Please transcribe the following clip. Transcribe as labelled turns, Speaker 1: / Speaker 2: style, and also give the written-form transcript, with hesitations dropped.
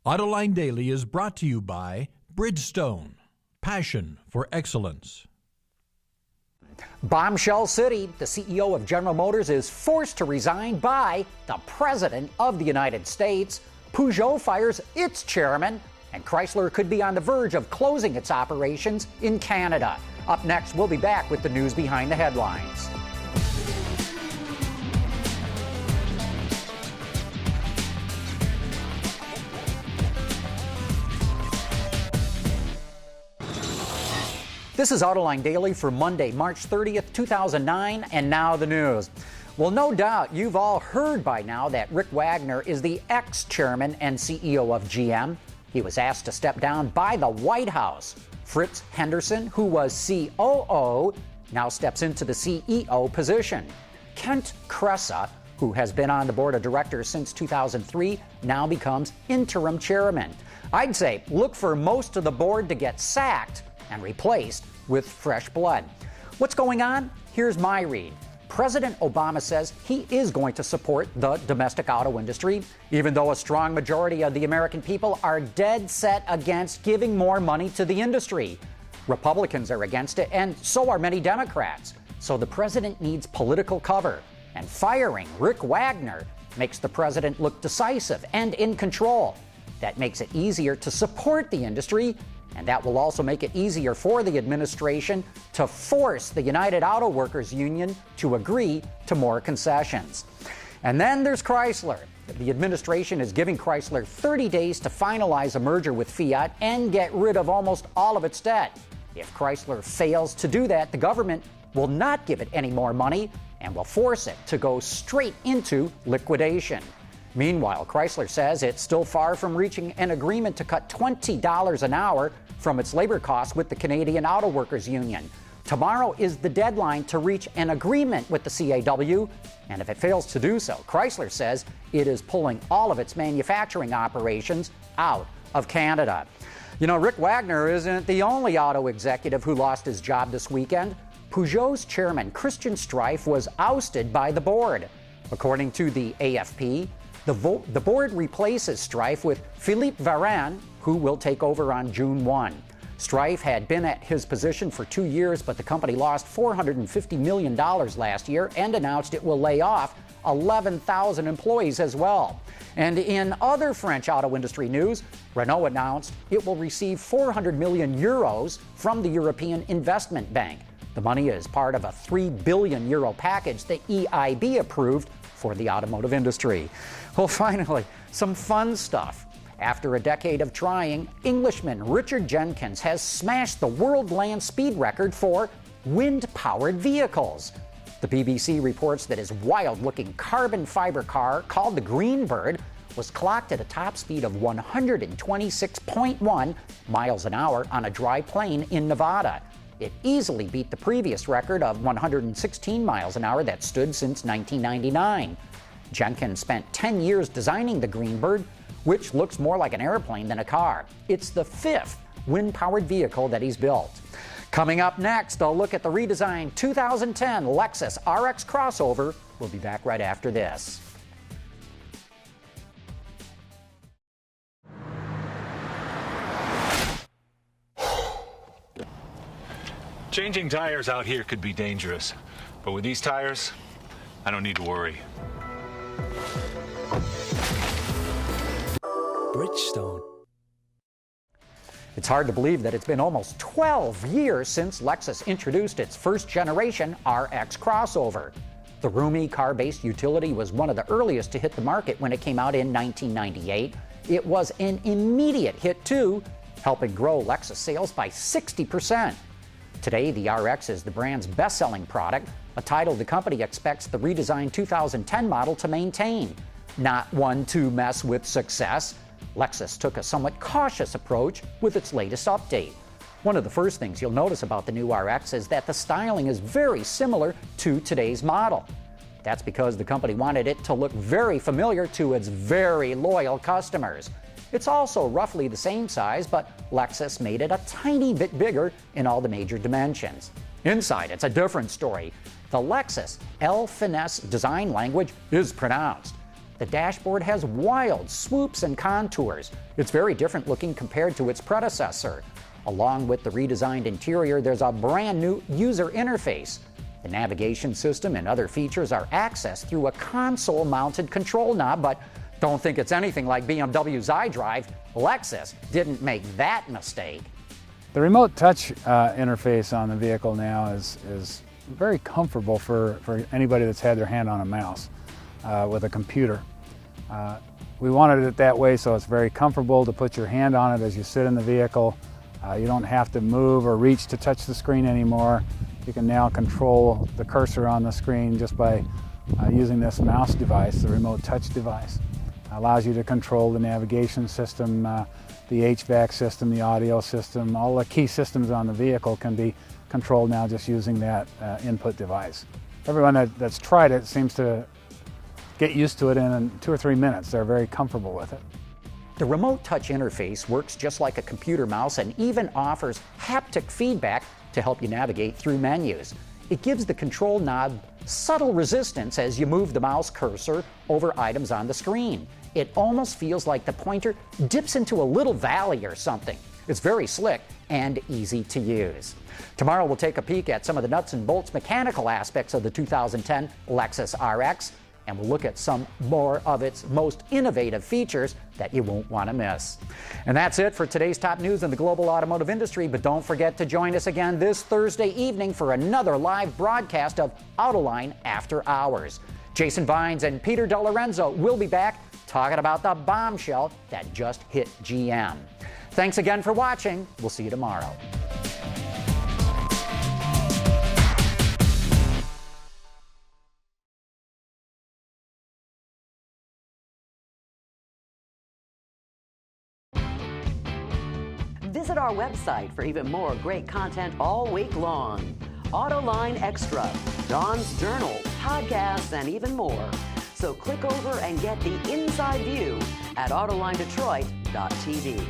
Speaker 1: Autoline Daily is brought to you by Bridgestone, passion for excellence.
Speaker 2: Bombshell City, the CEO of General Motors is forced to resign by the President of the United States. Peugeot fires its chairman, and Chrysler could be on the verge of closing its operations in Canada. Up next, we'll be back with the news behind the headlines. This is Autoline Daily for Monday, March 30th, 2009, and now the news. Well, no doubt you've all heard by now that Rick Wagoner is the ex-chairman and CEO of GM. He was asked to step down by the White House. Fritz Henderson, who was COO, now steps into the CEO position. Kent Kressa, who has been on the board of directors since 2003, now becomes interim chairman. I'd say look for most of the board to get sacked and replaced with fresh blood. What's going on? Here's my read. President Obama says he is going to support the domestic auto industry, even though a strong majority of the American people are dead set against giving more money to the industry. Republicans are against it, and so are many Democrats. So the president needs political cover, and firing Rick Wagoner makes the president look decisive and in control. That makes it easier to support the industry, and that will also make it easier for the administration to force the United Auto Workers Union to agree to more concessions. And then there's Chrysler. The administration is giving Chrysler 30 days to finalize a merger with Fiat and get rid of almost all of its debt. If Chrysler fails to do that, the government will not give it any more money and will force it to go straight into liquidation. Meanwhile, Chrysler says it's still far from reaching an agreement to cut $20 an hour from its labor costs with the Canadian Auto Workers Union. Tomorrow is the deadline to reach an agreement with the CAW, and if it fails to do so, Chrysler says it is pulling all of its manufacturing operations out of Canada. You know, Rick Wagoner isn't the only auto executive who lost his job this weekend. Peugeot's chairman Christian Streiff was ousted by the board. According to the AFP, the board replaces Streiff with Philippe Varane, who will take over on June 1. Streiff had been at his position for 2 years, but the company lost $450 million last year and announced it will lay off 11,000 employees as well. And in other French auto industry news, Renault announced it will receive 400 million euros from the European Investment Bank. The money is part of a 3 billion euro package the EIB approved for the automotive industry. Well, finally, some fun stuff. After a decade of trying, Englishman Richard Jenkins has smashed the world land speed record for wind-powered vehicles. The BBC reports that his wild-looking carbon fiber car, called the Greenbird, was clocked at a top speed of 126.1 miles an hour on a dry plain in Nevada. It easily beat the previous record of 116 miles an hour that stood since 1999. Jenkins spent 10 years designing the Greenbird, which looks more like an airplane than a car. It's the 5th wind-powered vehicle that he's built. Coming up next, a look at the redesigned 2010 Lexus RX crossover. We'll be back right after this.
Speaker 3: Changing tires out here could be dangerous, but with these tires, I don't need to worry.
Speaker 2: Bridgestone. It's hard to believe that it's been almost 12 years since Lexus introduced its first generation RX crossover. The roomy car-based utility was one of the earliest to hit the market when it came out in 1998. It was an immediate hit too, helping grow Lexus sales by 60%. Today, the RX is the brand's best-selling product, a title the company expects the redesigned 2010 model to maintain. Not one to mess with success, Lexus took a somewhat cautious approach with its latest update. One of the first things you'll notice about the new RX is that the styling is very similar to today's model. That's because the company wanted it to look very familiar to its very loyal customers. It's also roughly the same size, but Lexus made it a tiny bit bigger in all the major dimensions. Inside, it's a different story. The Lexus L Finesse design language is pronounced. The dashboard has wild swoops and contours. It's very different looking compared to its predecessor. Along with the redesigned interior, there's a brand new user interface. The navigation system and other features are accessed through a console-mounted control knob, but don't think it's anything like BMW's iDrive. Lexus didn't make that mistake.
Speaker 4: The remote touch interface on the vehicle now is very comfortable for anybody that's had their hand on a mouse with a computer. We wanted it that way so it's very comfortable to put your hand on it as you sit in the vehicle. You don't have to move or reach to touch the screen anymore. You can now control the cursor on the screen just by using this mouse device, the remote touch device. Allows you to control the navigation system, the HVAC system, the audio system. All the key systems on the vehicle can be controlled now just using that input device. Everyone that's tried it seems to get used to it in 2 or 3 minutes. They're very comfortable with it.
Speaker 2: The remote touch interface works just like a computer mouse and even offers haptic feedback to help you navigate through menus. It gives the control knob subtle resistance as you move the mouse cursor over items on the screen. It almost feels like the pointer dips into a little valley or something. It's very slick and easy to use. Tomorrow we'll take a peek at some of the nuts and bolts mechanical aspects of the 2010 Lexus RX, and we'll look at some more of its most innovative features that you won't want to miss. And that's it for today's top news in the global automotive industry, but don't forget to join us again this Thursday evening for another live broadcast of Autoline After Hours. Jason Vines and Peter DeLorenzo will be back talking about the bombshell that just hit GM. Thanks again for watching. We'll see you tomorrow.
Speaker 5: Visit our website for even more great content all week long. Autoline Extra, Dawn's Journal, podcasts, and even more. So click over and get the inside view at AutolineDetroit.tv.